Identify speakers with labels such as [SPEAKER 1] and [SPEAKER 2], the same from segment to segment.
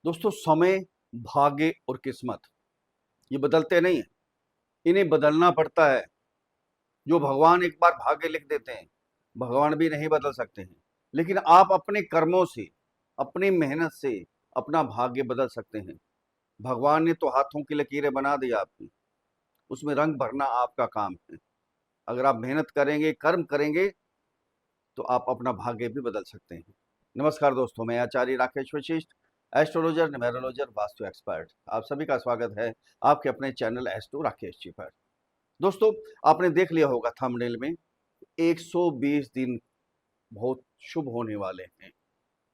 [SPEAKER 1] दोस्तों, समय, भाग्य और किस्मत ये बदलते नहीं हैं। इन्हें बदलना पड़ता है। जो भगवान एक बार भाग्य लिख देते हैं, भगवान भी नहीं बदल सकते हैं। लेकिन आप अपने कर्मों से, अपनी मेहनत से अपना भाग्य बदल सकते हैं। भगवान ने तो हाथों की लकीरें बना दी आपकी, उसमें रंग भरना आपका काम है। अगर आप मेहनत करेंगे, कर्म करेंगे, तो आप अपना भाग्य भी बदल सकते हैं। नमस्कार दोस्तों, मैं आचार्य राकेश वशिष्ठ, एस्ट्रोलॉजर, न्यूमेरोलॉजर, वास्तु एक्सपर्ट। आप सभी का स्वागत है आपके अपने चैनल एस्ट्रो राकेश जी पर। दोस्तों, आपने देख लिया होगा थंबनेल में, 120 दिन बहुत शुभ होने वाले हैं।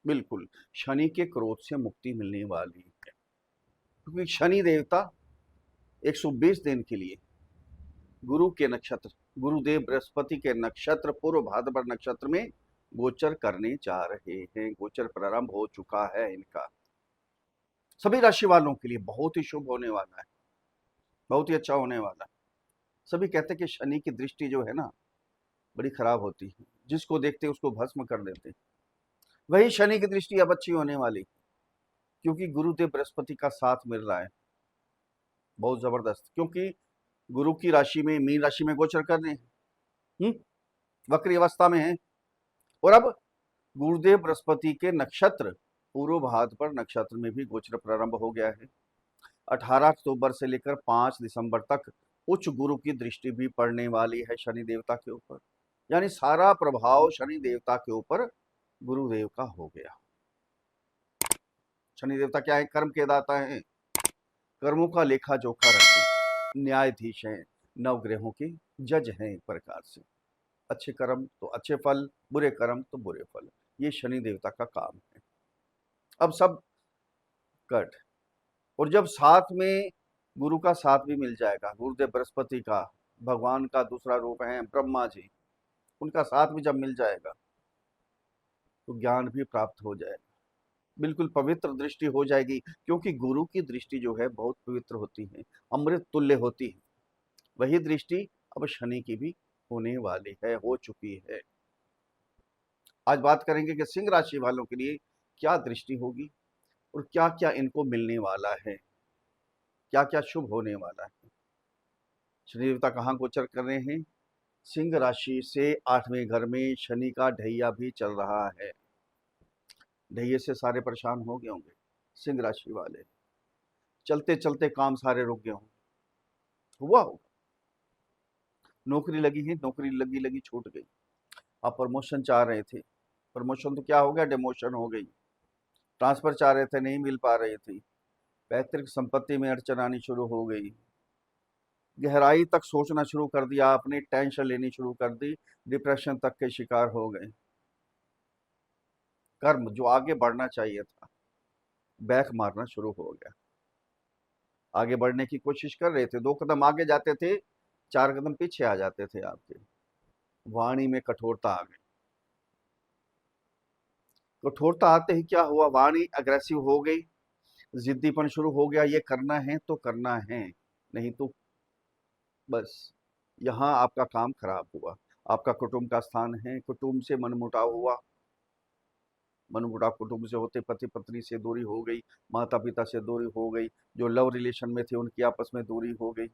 [SPEAKER 1] बिल्कुल, शनि के क्रोध से मुक्ति मिलने वाली है, क्योंकि शनि देवता 120 दिन के लिए गुरु के नक्षत्र, गुरुदेव बृहस्पति के नक्षत्र पूर्व भाद्रपद नक्षत्र में गोचर करने जा रहे हैं। गोचर प्रारंभ हो चुका है इनका। सभी राशि वालों के लिए बहुत ही शुभ होने वाला है, बहुत ही अच्छा होने वाला है। सभी कहते हैं कि शनि की दृष्टि जो है ना, बड़ी खराब होती है, जिसको देखते उसको भस्म कर देते हैं। वही शनि की दृष्टि अब अच्छी होने वाली, क्योंकि गुरुदेव बृहस्पति का साथ मिल रहा है बहुत जबरदस्त। क्योंकि गुरु की राशि में, मीन राशि में गोचर कर रहे हैं, वक्री अवस्था में है। और अब गुरुदेव बृहस्पति के नक्षत्र पूर्व भाद्रपद नक्षत्र में भी गोचर प्रारंभ हो गया है। 18 अक्टूबर से लेकर 5 दिसंबर तक उच्च गुरु की दृष्टि भी पड़ने वाली है शनि देवता के ऊपर। यानी सारा प्रभाव शनि देवता के ऊपर गुरुदेव का हो गया। शनि देवता क्या है? कर्म के दाता है, कर्मों का लेखा जोखा रखते हैं, न्यायाधीश हैं, नवग्रहों के जज हैं। एक प्रकार से अच्छे कर्म तो अच्छे फल, बुरे कर्म तो बुरे फल, ये शनि देवता का काम है। अब सब कट, और जब साथ में गुरु का साथ भी मिल जाएगा, गुरुदेव बृहस्पति का, भगवान का दूसरा रूप है ब्रह्मा जी, उनका साथ भी जब मिल जाएगा तो ज्ञान भी प्राप्त हो जाएगा। बिल्कुल पवित्र दृष्टि हो जाएगी, क्योंकि गुरु की दृष्टि जो है बहुत पवित्र होती है, अमृत तुल्य होती है। वही दृष्टि अब शनि की भी होने वाली है, हो चुकी है। आज बात करेंगे कि सिंह राशि वालों के लिए क्या दृष्टि होगी और क्या क्या इनको मिलने वाला है, क्या क्या शुभ होने वाला है। शनि देवता कहाँ गोचर कर रहे हैं? सिंह राशि से 8वें घर में शनि का ढैया भी चल रहा है। ढैये से सारे परेशान हो गए होंगे सिंह राशि वाले, चलते चलते काम सारे रुक गए होंगे। हुआ होगा, नौकरी लगी है, नौकरी लगी लगी छूट गई। आप प्रमोशन चाह रहे थे, प्रमोशन तो क्या हो गया, डिमोशन हो गई। ट्रांसफर चाह रहे थे, नहीं मिल पा रही थी। पैतृक संपत्ति में अड़चन आनी शुरू हो गई। गहराई तक सोचना शुरू कर दिया आपने, टेंशन लेनी शुरू कर दी, डिप्रेशन तक के शिकार हो गए। कर्म जो आगे बढ़ना चाहिए था, बैक मारना शुरू हो गया। आगे बढ़ने की कोशिश कर रहे थे, 2 कदम आगे जाते थे, 4 कदम पीछे आ जाते थे आपके। वाणी में कठोरता आ गई। कठोरता आते ही क्या हुआ, वाणी अग्रेसिव हो गई, जिद्दीपन शुरू हो गया। ये करना है तो करना है, नहीं तो बस। यहाँ आपका काम खराब हुआ। आपका कुटुंब का स्थान है, कुटुंब से मनमुटाव हुआ। मनमुटाव कुटुंब से होते पति पत्नी से दूरी हो गई, माता पिता से दूरी हो गई, जो लव रिलेशन में थे उनकी आपस में दूरी हो गई।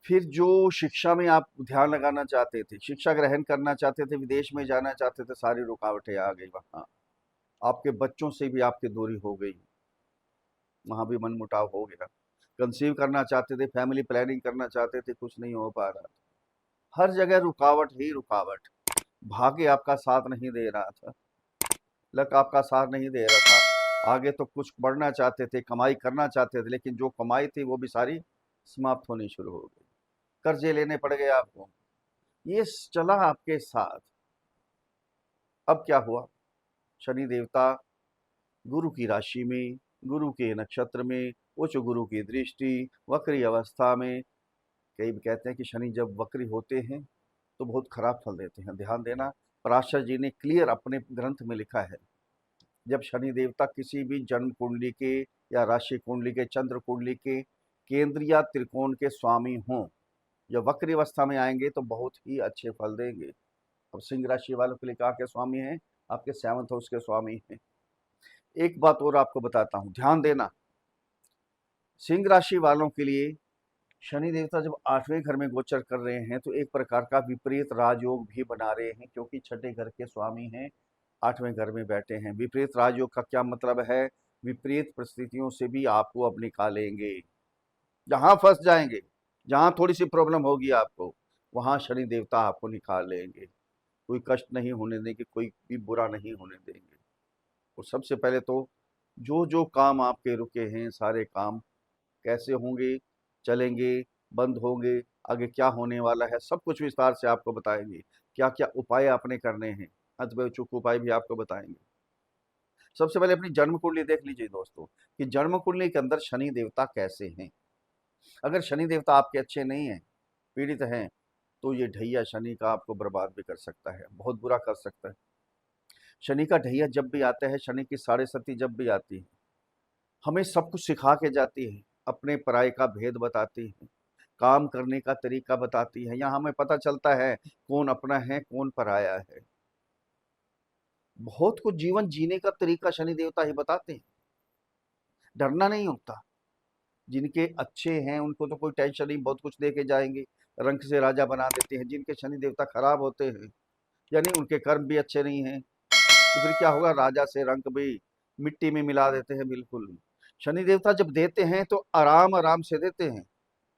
[SPEAKER 1] फिर जो शिक्षा में आप ध्यान लगाना चाहते थे, शिक्षा ग्रहण करना चाहते थे, विदेश में जाना चाहते थे, सारी रुकावटें आ गई वहाँ। आपके बच्चों से भी आपकी दूरी हो गई, वहाँ भी मनमुटाव हो गया। कंसीव करना चाहते थे, फैमिली प्लानिंग करना चाहते थे, कुछ नहीं हो पा रहा था। हर जगह रुकावट ही रुकावट। भाग्य आपका साथ नहीं दे रहा था, लक आपका साथ नहीं दे रहा था। आगे तो कुछ बढ़ना चाहते थे, कमाई करना चाहते थे, लेकिन जो कमाई थी वो भी सारी समाप्त होनी शुरू हो गई। कर्जे लेने पड़ गए आपको। ये चला आपके साथ। अब क्या हुआ, शनि देवता गुरु की राशि में, गुरु के नक्षत्र में, उच्च गुरु की दृष्टि, वक्री अवस्था में। कई कहते हैं कि शनि जब वक्री होते हैं तो बहुत खराब फल देते हैं। ध्यान देना, पराशर जी ने क्लियर अपने ग्रंथ में लिखा है, जब शनि देवता किसी भी जन्म कुंडली के या राशि कुंडली के, चंद्र कुंडली के केंद्र या त्रिकोण के स्वामी हों, जब वक्री अवस्था में आएंगे तो बहुत ही अच्छे फल देंगे। अब सिंह राशि वालों के लिए कहा के स्वामी हैं, आपके 7th हाउस के स्वामी हैं। एक बात और आपको बताता हूं, ध्यान देना। सिंह राशि वालों के लिए शनि देवता जब 8वें घर में गोचर कर रहे हैं तो एक प्रकार का विपरीत राजयोग भी बना रहे हैं, क्योंकि छठे घर के स्वामी हैं, 8वें घर में बैठे हैं। विपरीत राजयोग का क्या मतलब है? विपरीत परिस्थितियों से भी आपको अब निकालेंगे। जहां फंस जाएंगे, जहां थोड़ी सी प्रॉब्लम होगी आपको, वहां शनि देवता आपको निकाल लेंगे। कोई कष्ट नहीं होने देंगे, कोई भी बुरा नहीं होने देंगे। और सबसे पहले तो जो जो काम आपके रुके हैं, सारे काम कैसे होंगे, चलेंगे, बंद होंगे, आगे क्या होने वाला है, सब कुछ विस्तार से आपको बताएंगे। क्या क्या उपाय आपने करने हैं, अथवा उपाय भी आपको बताएंगे। सबसे पहले अपनी जन्म कुंडली देख लीजिए दोस्तों, कि जन्म कुंडली के अंदर शनि देवता कैसे हैं। अगर शनि देवता आपके अच्छे नहीं हैं, पीड़ित हैं, तो ये ढैया शनि का आपको बर्बाद भी कर सकता है, बहुत बुरा कर सकता है। शनि का ढैया जब भी आता है, शनि की साढ़े सती जब भी आती है, हमें सब कुछ सिखा के जाती है, अपने पराये का भेद बताती है, काम करने का तरीका बताती है। यहाँ हमें पता चलता है कौन अपना है, कौन पराया है। बहुत कुछ जीवन जीने का तरीका शनि देवता ही बताते हैं। डरना नहीं होता। जिनके अच्छे हैं उनको तो कोई टेंशन नहीं, बहुत कुछ दे के जाएंगे, रंक से राजा बना देते हैं। जिनके शनि देवता खराब होते हैं, यानी उनके कर्म भी अच्छे नहीं हैं, तो फिर क्या होगा? राजा से रंक भी मिट्टी में मिला देते हैं। बिल्कुल, शनि देवता जब देते हैं तो आराम आराम से देते हैं,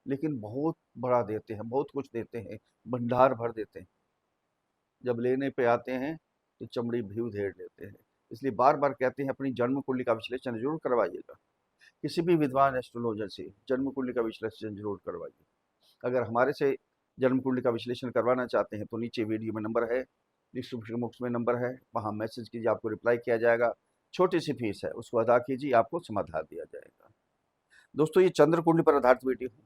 [SPEAKER 1] लेकिन बहुत बड़ा देते हैं, बहुत कुछ देते हैं, भंडार भर देते हैं। जब लेने पे आते हैं तो चमड़ी भी उधेड़ लेते हैं। इसलिए बार बार कहते हैं अपनी जन्म कुंडली का विश्लेषण जरूर करवाइएगा। किसी भी विद्वान एस्ट्रोलॉजर से जन्म कुंडली का विश्लेषण जरूर करवाइए। अगर हमारे से जन्म कुंडली का विश्लेषण करवाना चाहते हैं तो नीचे वीडियो में नंबर है, डिस्क्रिप्शन बॉक्स में नंबर है, वहाँ मैसेज कीजिए, आपको रिप्लाई किया जाएगा। छोटी सी फीस है, उसको अदा कीजिए, आपको समाधान दिया जाएगा। दोस्तों, ये चंद्र कुंडली पर आधारित वीडियो है,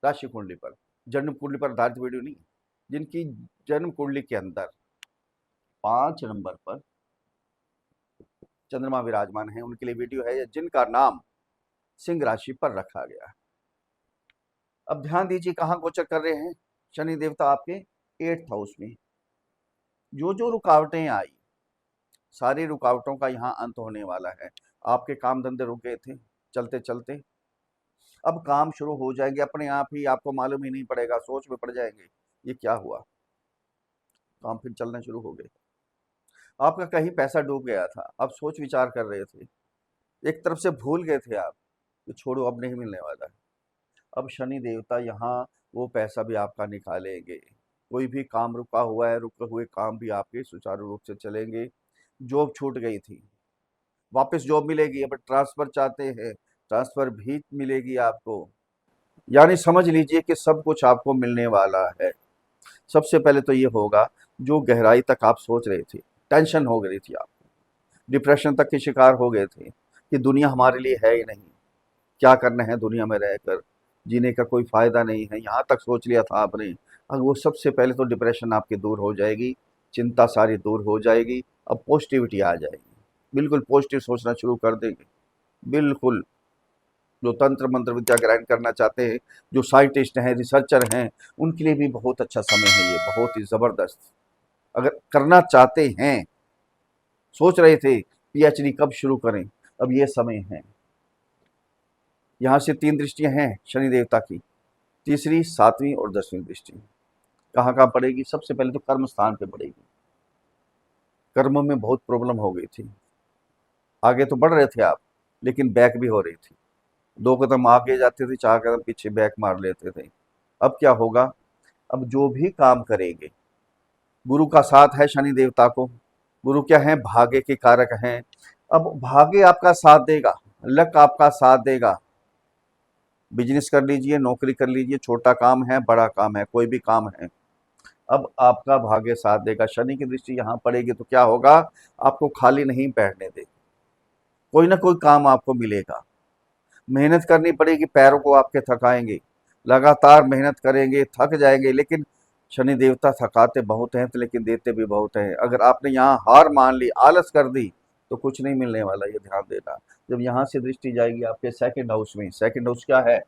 [SPEAKER 1] राशि कुंडली पर, जन्म कुंडली पर आधारित वीडियो नहीं। जिनकी जन्म कुंडली के अंदर 5 नंबर पर चंद्रमा विराजमान है, उनके लिए वीडियो है, जिनका नाम सिंह राशि पर रखा गया है। अब ध्यान दीजिए कहाँ गोचर कर रहे हैं शनि देवता आपके 8th हाउस में। जो जो रुकावटें आई, सारी रुकावटों का यहाँ अंत होने वाला है। आपके काम धंधे रुक गए थे, चलते चलते अब काम शुरू हो जाएंगे अपने आप ही, आपको मालूम ही नहीं पड़ेगा, सोच में पड़ जाएंगे ये क्या हुआ, काम फिर चलने शुरू हो गए। आपका कहीं पैसा डूब गया था, आप सोच विचार कर रहे थे, एक तरफ से भूल गए थे आप कि छोड़ो अब नहीं मिलने वाला है। अब शनि देवता यहाँ वो पैसा भी आपका निकालेंगे। कोई भी काम रुका हुआ है, रुके हुए काम भी आपके सुचारू रूप से चलेंगे। जॉब छूट गई थी, वापस जॉब मिलेगी। अब ट्रांसफर चाहते हैं, ट्रांसफर भी मिलेगी आपको। यानी समझ लीजिए कि सब कुछ आपको मिलने वाला है। सबसे पहले तो ये होगा, जो गहराई तक आप सोच रहे थे, टेंशन हो गई थी आपको, डिप्रेशन तक के शिकार हो गए थे कि दुनिया हमारे लिए है ही नहीं, क्या करना है दुनिया में रहकर, जीने का कोई फायदा नहीं है, यहाँ तक सोच लिया था आपने। अब वो सबसे पहले तो डिप्रेशन आपकी दूर हो जाएगी, चिंता सारी दूर हो जाएगी। अब पॉजिटिविटी आ जाएगी, बिल्कुल पॉजिटिव सोचना शुरू कर देंगे। बिल्कुल, जो तंत्र मंत्र विद्या ग्रहण करना चाहते हैं, जो साइंटिस्ट हैं, रिसर्चर हैं, उनके लिए भी बहुत अच्छा समय है ये, बहुत ही ज़बरदस्त। अगर करना चाहते हैं, सोच रहे थे पीएचडी कब शुरू करें, अब ये समय है। यहाँ से 3 दृष्टियाँ हैं शनि देवता की, तीसरी, 7वीं और 10वीं दृष्टि। कहाँ कहाँ पड़ेगी? सबसे पहले तो कर्म स्थान पे पड़ेगी। कर्म में बहुत प्रॉब्लम हो गई थी, आगे तो बढ़ रहे थे आप, लेकिन बैक भी हो रही थी। 2 कदम आगे जाते थे, 4 कदम पीछे बैक मार लेते थे। अब क्या होगा? अब जो भी काम करेंगे, गुरु का साथ है शनि देवता को। गुरु क्या है? भाग्य के कारक हैं। अब भाग्य आपका साथ देगा, लक आपका साथ देगा। बिजनेस कर लीजिए, नौकरी कर लीजिए, छोटा काम है, बड़ा काम है, कोई भी काम है, अब आपका भाग्य साथ देगा। शनि की दृष्टि यहाँ पड़ेगी तो क्या होगा? आपको खाली नहीं बैठने देगी, कोई ना कोई काम आपको मिलेगा। मेहनत करनी पड़ेगी, पैरों को आपके थकाएंगे, लगातार मेहनत करेंगे, थक जाएंगे, लेकिन शनि देवता थकाते बहुत हैं तो लेकिन देते भी बहुत हैं। अगर आपने यहाँ हार मान ली, आलस कर दी, तो कुछ नहीं मिलने वाला, ये ध्यान देना। जब यहाँ से दृष्टि जाएगी आपके 2nd हाउस में, 2nd हाउस क्या है?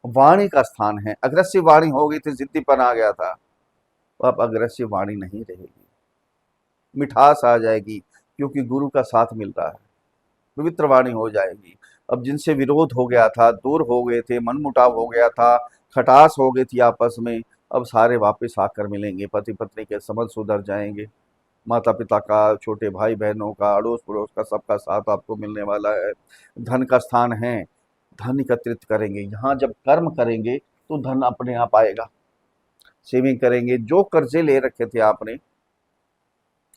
[SPEAKER 1] वाणी का स्थान है। अग्रेसिव वाणी हो गई थी, जिद्दीपन आ गया था, तो अब अग्रेसिव वाणी नहीं रहेगी, मिठास आ जाएगी, क्योंकि गुरु का साथ मिल रहा है, पवित्र वाणी हो जाएगी। अब जिनसे विरोध हो गया था, दूर हो गए थे, मनमुटाव हो गया था, खटास हो गई थी आपस में, अब सारे वापस आकर मिलेंगे, पति पत्नी के संबंध सुधर जाएंगे, माता पिता का, छोटे भाई बहनों का, अड़ोस पड़ोस का, सबका साथ आपको मिलने वाला है। धन का स्थान है, धन एकत्रित करेंगे। यहाँ जब कर्म करेंगे तो धन अपने आप आएगा। सेविंग करेंगे, जो कर्जे ले रखे थे आपने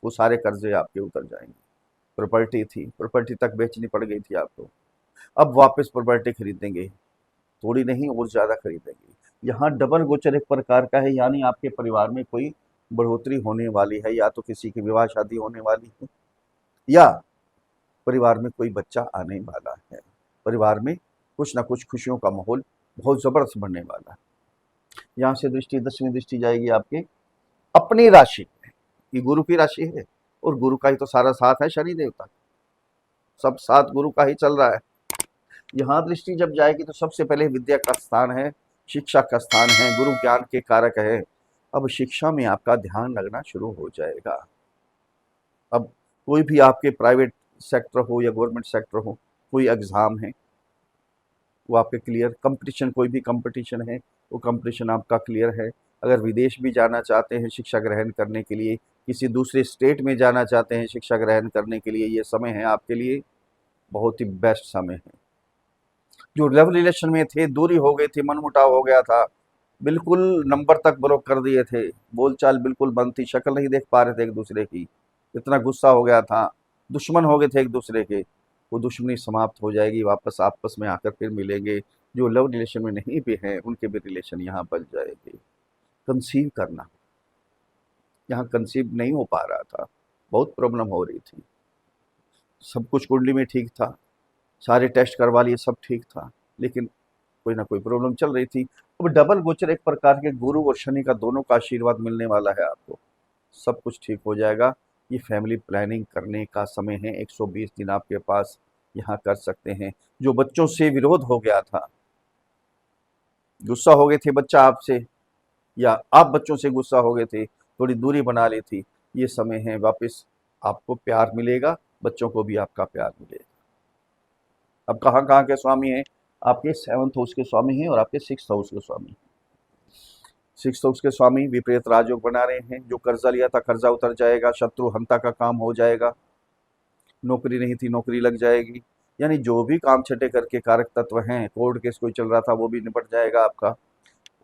[SPEAKER 1] वो सारे कर्जे आपके उतर जाएंगे। प्रॉपर्टी थी, प्रॉपर्टी तक बेचनी पड़ गई थी आपको, अब वापस प्रॉपर्टी खरीदेंगे, थोड़ी नहीं और ज़्यादा खरीदेंगे। यहाँ डबल गोचर एक प्रकार का है, यानी आपके परिवार में कोई बढ़ोतरी होने वाली है, या तो किसी की विवाह शादी होने वाली है, या परिवार में कोई बच्चा आने वाला है। परिवार में कुछ ना कुछ खुशियों का माहौल बहुत ज़बरदस्त बनने वाला है। यहाँ से दृष्टि, 10वीं दृष्टि जाएगी आपके अपनी राशि में। ये गुरु की राशि है और गुरु का ही तो सारा साथ है, शनि देवता सब साथ गुरु का ही चल रहा है। यहाँ दृष्टि जब जाएगी तो सबसे पहले विद्या का स्थान है, शिक्षा का स्थान है, गुरु ज्ञान के कारक है। अब शिक्षा में आपका ध्यान लगना शुरू हो जाएगा। अब कोई भी आपके प्राइवेट सेक्टर हो या गवर्नमेंट सेक्टर हो, कोई एग्ज़ाम है वो आपके क्लियर, कंपटीशन, कोई भी कंपटीशन है वो कंपटीशन आपका क्लियर है। अगर विदेश भी जाना चाहते हैं शिक्षा ग्रहण करने के लिए, किसी दूसरे स्टेट में जाना चाहते हैं शिक्षा ग्रहण करने के लिए, ये समय है आपके लिए बहुत ही बेस्ट समय है। जो लव रिलेशन में थे, दूरी हो गई थी, मनमुटाव हो गया था, बिल्कुल नंबर तक ब्लॉक कर दिए थे, बोलचाल बिल्कुल बंद थी, शक्ल नहीं देख पा रहे थे एक दूसरे की, इतना गुस्सा हो गया था, दुश्मन हो गए थे एक दूसरे के, वो दुश्मनी समाप्त हो जाएगी, वापस आपस में आकर फिर मिलेंगे। जो लव रिलेशन में नहीं भी हैं उनके भी रिलेशन यहाँ बन जाएंगे। कंसीव करना, यहाँ कंसीव नहीं हो पा रहा था, बहुत प्रॉब्लम हो रही थी, सब कुछ कुंडली में ठीक था, सारे टेस्ट करवा लिए, सब ठीक था, लेकिन कोई ना कोई प्रॉब्लम चल रही थी। अब डबल गोचर एक प्रकार के गुरु और शनि का दोनों का आशीर्वाद मिलने वाला है आपको, सब कुछ ठीक हो जाएगा। ये फैमिली प्लानिंग करने का समय है, 120 दिन आपके पास यहाँ कर सकते हैं। जो बच्चों से विरोध हो गया था, गुस्सा हो गए थे बच्चा आपसे, या आप बच्चों से गुस्सा हो गए थे, थोड़ी दूरी बना ली थी, ये समय है वापस आपको प्यार मिलेगा, बच्चों को भी आपका प्यार मिलेगा। अब कहाँ कहाँ के स्वामी हैं? आपके 7th हाउस के स्वामी हैं और आपके 6th हाउस के स्वामी हैं। 6th हाउस के स्वामी विपरीत राजयोग बना रहे हैं, जो कर्जा लिया था कर्जा उतर जाएगा, शत्रु हंता का काम हो जाएगा, नौकरी नहीं थी नौकरी लग जाएगी, यानी जो भी काम छठे घर के कारक तत्व हैं, कोर्ट केस कोई चल रहा था वो भी निपट जाएगा आपका।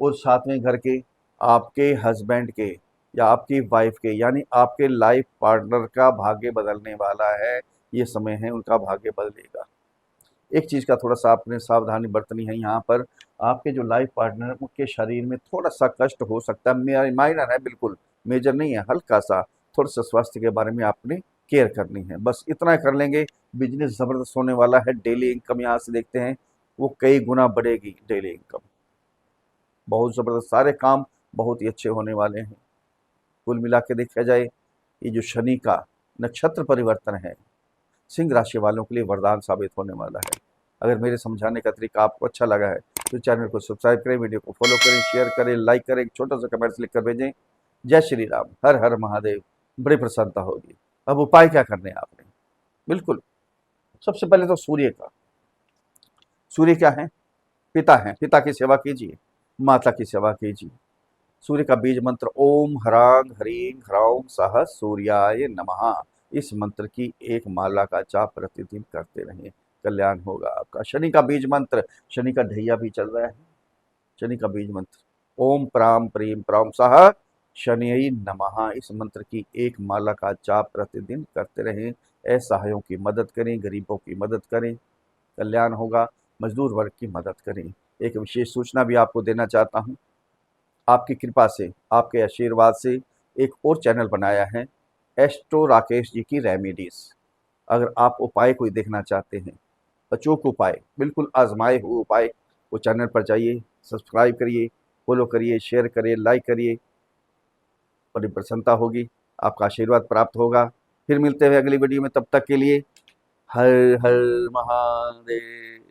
[SPEAKER 1] और साथ में घर के, आपके हस्बैंड के या आपकी वाइफ के, यानी आपके लाइफ पार्टनर का भाग्य बदलने वाला है, ये समय है उनका भाग्य बदलेगा। एक चीज़ का थोड़ा सा आपने सावधानी बरतनी है, यहाँ पर आपके जो लाइफ पार्टनर है उनके शरीर में थोड़ा सा कष्ट हो सकता है, माइनर है, बिल्कुल मेजर नहीं है, हल्का सा, थोड़ा सा स्वास्थ्य के बारे में आपने केयर करनी है, बस इतना कर लेंगे। बिजनेस ज़बरदस्त होने वाला है, डेली इनकम यहाँ से देखते हैं वो कई गुना बढ़ेगी, डेली इनकम बहुत ज़बरदस्त, सारे काम बहुत ही अच्छे होने वाले हैं। कुल मिला के देखा जाए ये जो शनि का नक्षत्र परिवर्तन है, सिंह राशि वालों के लिए वरदान साबित होने वाला है। अगर मेरे समझाने का तरीका आपको अच्छा लगा है तो चैनल को सब्सक्राइब करें, वीडियो को फॉलो करें, शेयर करें, लाइक करें, एक छोटा सा कमेंट्स लिख कर भेजें। जय श्री राम, हर हर महादेव, बड़ी प्रसन्नता होगी। अब उपाय क्या करने हैं आपने? बिल्कुल सबसे पहले तो सूर्य का, सूर्य क्या है? पिता है, पिता की सेवा कीजिए, माता की सेवा कीजिए। सूर्य का बीज मंत्र ओम ह्रांग ह्रीं ह्रौं सः सूर्याय नमः, इस मंत्र की एक माला का जाप प्रतिदिन करते रहें, कल्याण होगा आपका। शनि का बीज मंत्र, शनि का ढैया भी चल रहा है, शनि का बीज मंत्र ओम प्राम प्रीम प्रौं सः शनियै नमः, इस मंत्र की एक माला का जाप प्रतिदिन करते रहें। असहायों की मदद करें, गरीबों की मदद करें, कल्याण होगा। मजदूर वर्ग की मदद करें। एक विशेष सूचना भी आपको देना चाहता हूँ, आपकी कृपा से, आपके आशीर्वाद से एक और चैनल बनाया है, एस्ट्रो राकेश जी की रेमेडीज। अगर आप उपाय कोई देखना चाहते हैं, अचूक उपाय, बिल्कुल आजमाए हुए उपाय, वो चैनल पर जाइए, सब्सक्राइब करिए, फॉलो करिए, शेयर करिए, लाइक करिए, बड़ी प्रसन्नता होगी, आपका आशीर्वाद प्राप्त होगा। फिर मिलते हैं अगली वीडियो में, तब तक के लिए हर हर महादेव।